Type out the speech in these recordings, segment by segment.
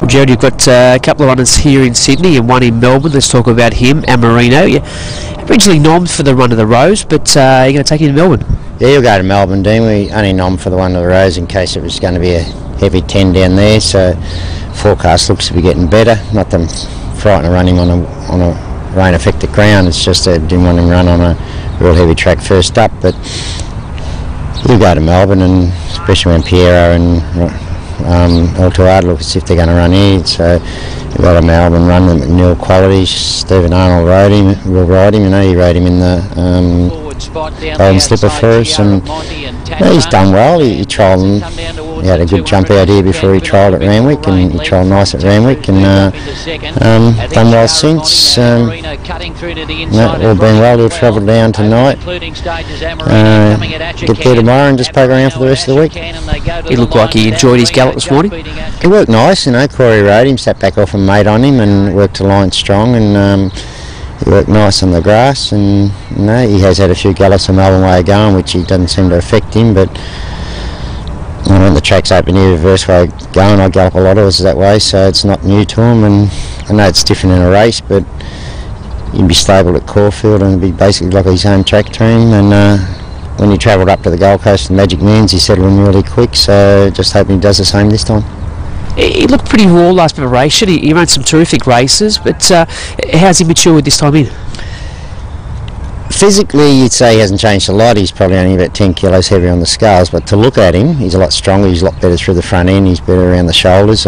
Gerald, you've got a couple of runners here in Sydney and one in Melbourne. Let's talk about him, AMORINO. You're originally nommed for the run of the Rose, but you're going to take him to Melbourne. Yeah, you'll go to Melbourne, Dean. We only nommed for the one of the Rose in case it was going to be a heavy 10 down there, so forecast looks to be getting better. Not them frightened of running on a rain affected ground, it's just I didn't want him to run on a real heavy track first up, but you'll go to Melbourne, and especially when Piero and Altuad look as if they're going to run here, so you've got a Melbourne run with McNeil qualities. Stephen Arnold will ride him, he rode him in the Golden Slipper for us, and he's done well. He trialled, he had a good jump out here before he trialled at Randwick, and he trialled nice at Randwick, and done well since. All been well. He'll travel down tonight, get there tomorrow and just poke around for the rest of the week. He looked like he enjoyed his gallop this morning. He worked nice, Corey rode him, sat back off and made on him, and worked a line strong, and he worked nice on the grass, and he has had a few gallops a Melbourne way of going, which he doesn't seem to affect him, but when the track's open here, reverse way going, I gallop a lot of horses that way, so it's not new to him, and I know it's different in a race, but he'd be stable at Caulfield and it'd be basically like his home track to him, and when he travelled up to the Gold Coast and Magic Moons, he settled in really quick, so just hoping he does the same this time. He looked pretty raw last preparation. He ran some terrific races, but how's he matured this time in? Physically, you'd say he hasn't changed a lot. He's probably only about 10 kilos heavier on the scales, but to look at him, he's a lot stronger, he's a lot better through the front end, he's better around the shoulders.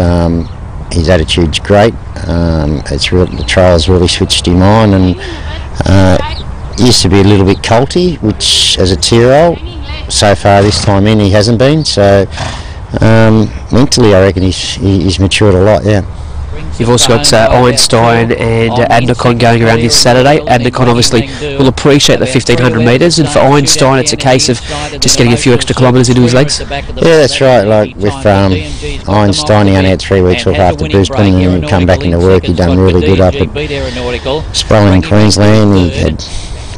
His attitude's great. The trials really switched him on, and he used to be a little bit colty, which as a 2-year-old, so far this time in he hasn't been, so mentally I reckon he's matured a lot, yeah. You've also got IRONSTEIN and ADNOCON going around this Saturday. ADNOCON obviously will appreciate the 1500 metres, and for IRONSTEIN it's a case of just getting a few extra kilometres into his legs. Yeah, that's right. Like with IRONSTEIN, he only had 3 weeks off after Brisbane, and he'd come back into work. He'd done really good up at Spelling in Queensland. He had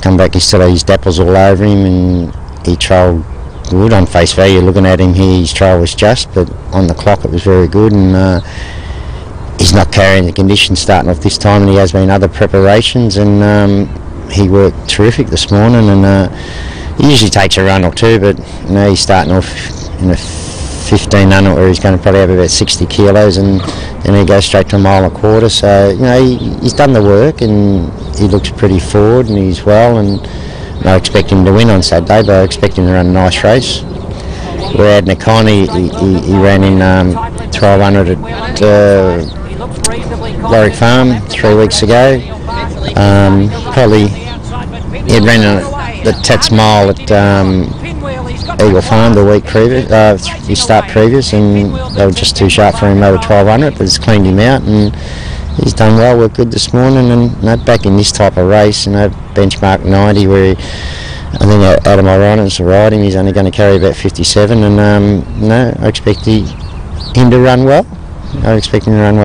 come back, he still had his dapples all over him, and he trialled good on face value. Looking at him here, his trial was just, but on the clock it was very good, and he's not carrying the conditions starting off this time, and he has been other preparations, and he worked terrific this morning, and he usually takes a run or two, but he's starting off in a 1500 where he's going to probably have about 60 kilos, and then he goes straight to a mile and a quarter, so he's done the work, and he looks pretty forward, and he's well, and I expect him to win on Saturday, but I expect him to run a nice race. Where ADNOCON, he ran in 1200 at Warwick Farm 3 weeks ago. Probably he had ran the Tats Mile at Eagle Farm the week previous, his start previous, and they were just too sharp for him over 1200, but it's cleaned him out, and he's done well, worked good this morning, and back in this type of race, benchmark 90 where I think AMORINO's riding, he's only going to carry about 57, and I expect him to run well. I expect him to run well.